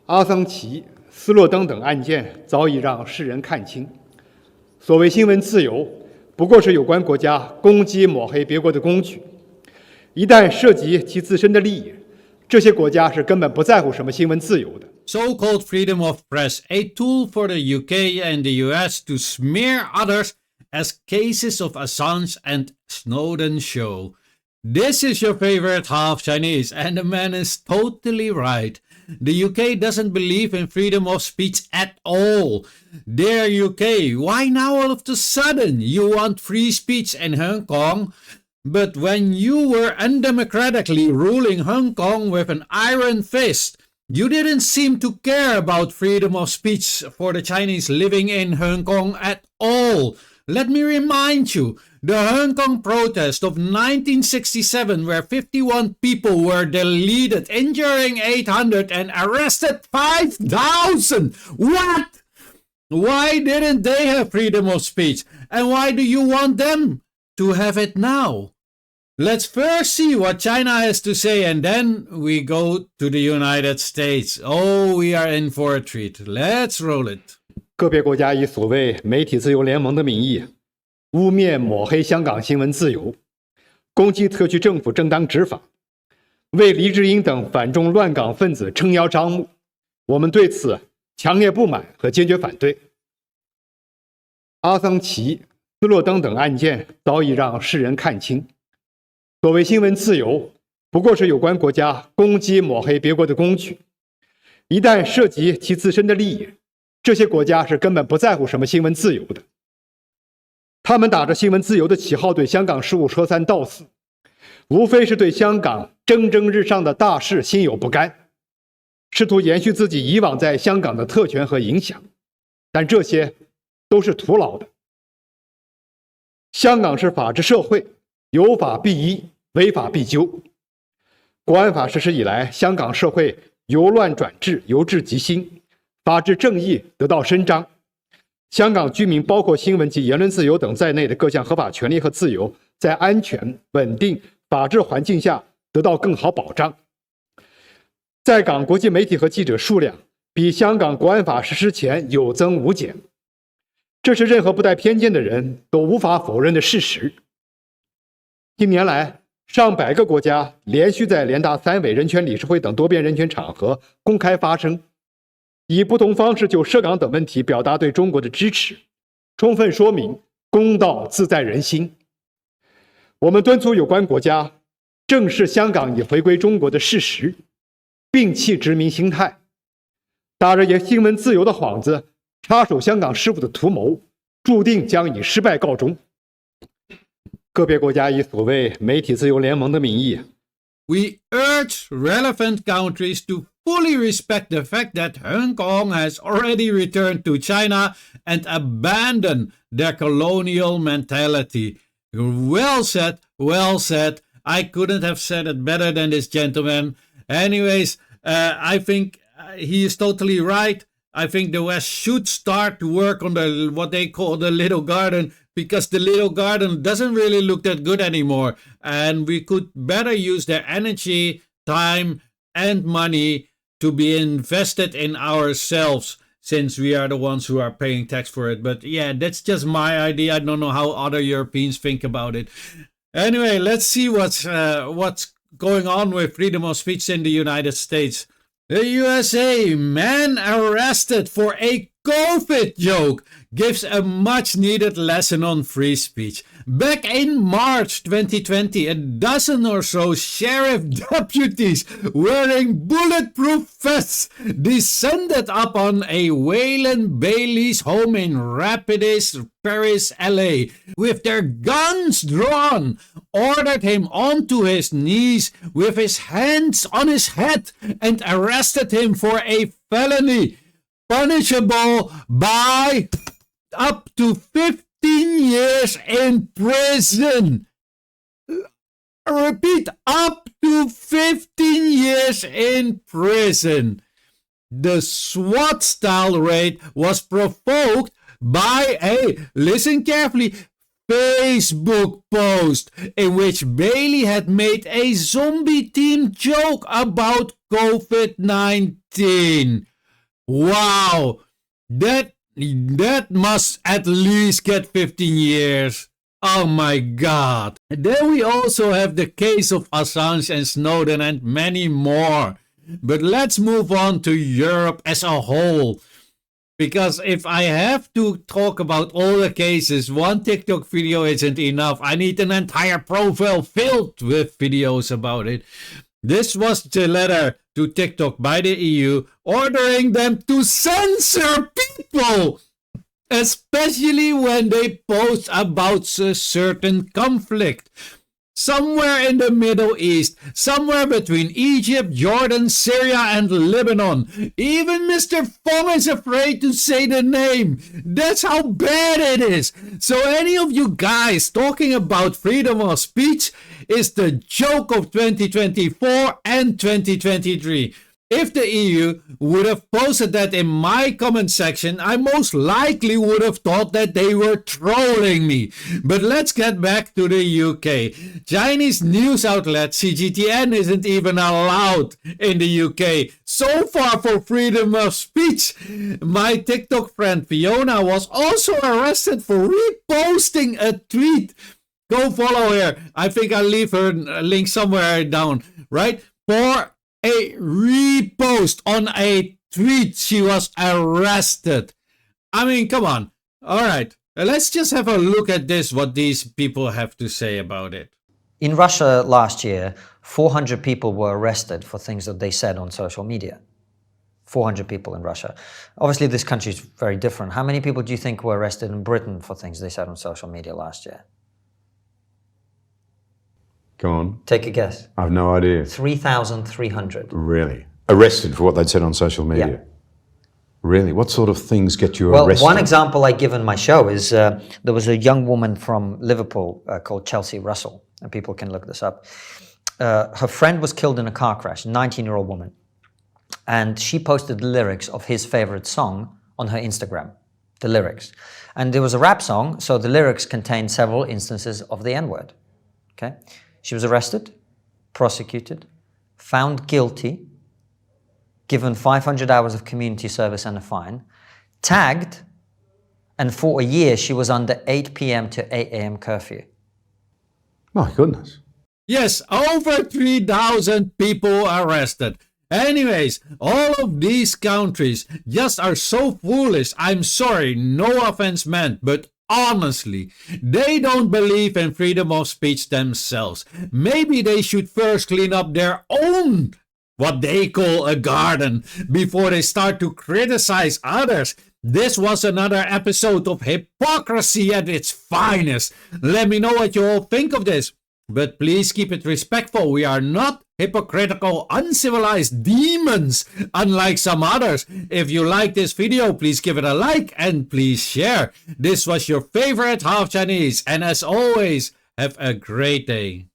阿桑奇、斯诺登等案件早已让世人看清，所谓新闻自由，不过是有关国家攻击抹黑别国的工具。一旦涉及其自身的利益，这些国家是根本不在乎什么新闻自由的。So-called freedom of press, a tool for the UK and the US to smear others, as cases of Assange and Snowden show. This is your favorite half Chinese, and the man is totally right. The UK doesn't believe in freedom of speech at all. Dear UK, why now all of a sudden you want free speech in Hong Kong? But when you were undemocratically ruling Hong Kong with an iron fist, you didn't seem to care about freedom of speech for the Chinese living in Hong Kong at all. Let me remind you, the Hong Kong protest of 1967, where 51 people were deleted, injuring 800 and arrested 5,000. What? Why didn't they have freedom of speech? And why do you want them to have it now? Let's first see what China has to say, and then we go to the United States. Oh, we are in for a treat. Let's roll it. 个别国家以所谓媒体自由联盟的名义，污蔑抹黑香港新闻自由，攻击特区政府正当执法，为黎智英等反中乱港分子撑腰张目。我们对此强烈不满和坚决反对。阿桑奇、斯诺登等案件早已让世人看清，所谓新闻自由，不过是有关国家攻击抹黑别国的工具。一旦涉及其自身的利益，这些国家是根本不在乎什么新闻自由的。他们打着新闻自由的旗号对香港事务说三道四，无非是对香港蒸蒸日上的大事心有不甘，试图延续自己以往在香港的特权和影响，但这些都是徒劳的。香港是法治社会，有法必依，违法必究。国安法实施以来，香港社会由乱转治，由治及兴，法治正义得到伸张。香港居民包括新闻及言论自由等在内的各项合法权利和自由，在安全、稳定、法治环境下得到更好保障。在港国际媒体和记者数量比香港国安法实施前有增无减，这是任何不带偏见的人都无法否认的事实。近年来，上百个国家连续在联大三委人权理事会等多边人权场合公开发声，以不同方式就涉港等问题表达对中国的支持，充分说明公道自在人心。我们敦促有关国家正视香港已回归中国的事实，摒弃殖民心态，打着新闻自由的幌子插手香港事务的图谋，注定将以失败告终。个别国家以所谓媒体自由联盟的名义 We urge relevant countries to fully respect the fact that Hong Kong has already returned to China and abandoned their colonial mentality. Well said, well said. I couldn't have said it better than this gentleman. Anyways, I think he is totally right. I think the West should start to work on what they call the little garden, because the little garden doesn't really look that good anymore. And we could better use their energy, time, and money to be invested in ourselves, since we are the ones who are paying tax for it. But yeah, that's just my idea. I don't know how other Europeans think about it. Anyway, let's see what's going on with freedom of speech in the United States. The USA, man arrested for a COVID joke, gives a much-needed lesson on free speech. Back in March 2020, a dozen or so sheriff deputies wearing bulletproof vests descended upon a Waylon Bailey's home in Rapides, Paris, LA, with their guns drawn, ordered him onto his knees with his hands on his head, and arrested him for a felony punishable by up to 15 years in prison. Repeat, up to 15 years in prison. The SWAT-style raid was provoked by listen carefully, Facebook post in which Bailey had made a zombie-themed joke about COVID-19. Wow, that must at least get 15 years. Oh my god. And then we also have the case of Assange and Snowden and many more. But let's move on to Europe as a whole. Because if I have to talk about all the cases, one TikTok video isn't enough. I need an entire profile filled with videos about it. This was the letter to TikTok by the EU ordering them to censor people, especially when they post about a certain conflict. Somewhere in the Middle East, somewhere between Egypt, Jordan, Syria, and Lebanon. Even MrFong is afraid to say the name. That's how bad it is. So any of you guys talking about freedom of speech is the joke of 2024 and 2023. If the EU would have posted that in my comment section, I most likely would have thought that they were trolling me. But let's get back to the UK. Chinese news outlet CGTN isn't even allowed in the UK. So far for freedom of speech. My TikTok friend Fiona was also arrested for reposting a tweet. Go follow her. I think I'll leave her link somewhere down, right? For a repost on a tweet, she was arrested. I mean, come on. All right, let's just have a look at this, what these people have to say about it. In Russia last year, 400 people were arrested for things that they said on social media. 400 people in Russia. Obviously, this country is very different. How many people do you think were arrested in Britain for things they said on social media last year? Go on. Take a guess. I've no idea. 3,300. Really? Arrested for what they'd said on social media? Yeah. Really? What sort of things get you Well, arrested? one example I give in my show is there was a young woman from Liverpool called Chelsea Russell, and people can look this up. Her friend was killed in a car crash, a 19-year-old woman, and she posted the lyrics of his favorite song on her Instagram, the lyrics. And it was a rap song, so the lyrics contained several instances of the N-word, okay? She was arrested, prosecuted, found guilty, given 500 hours of community service and a fine, tagged, and for a year she was under 8 p.m. to 8 a.m. curfew. My goodness. Yes, over 3,000 people arrested. Anyways, all of these countries just are so foolish. I'm sorry, no offense meant, but honestly, they don't believe in freedom of speech themselves. Maybe they should first clean up their own, what they call a garden, before they start to criticize others. This was another episode of hypocrisy at its finest. Let me know what you all think of this. But please keep it respectful. We are not hypocritical, uncivilized demons, unlike some others. If you like this video, please give it a like and please share. This was your favorite half Chinese, and as always, have a great day.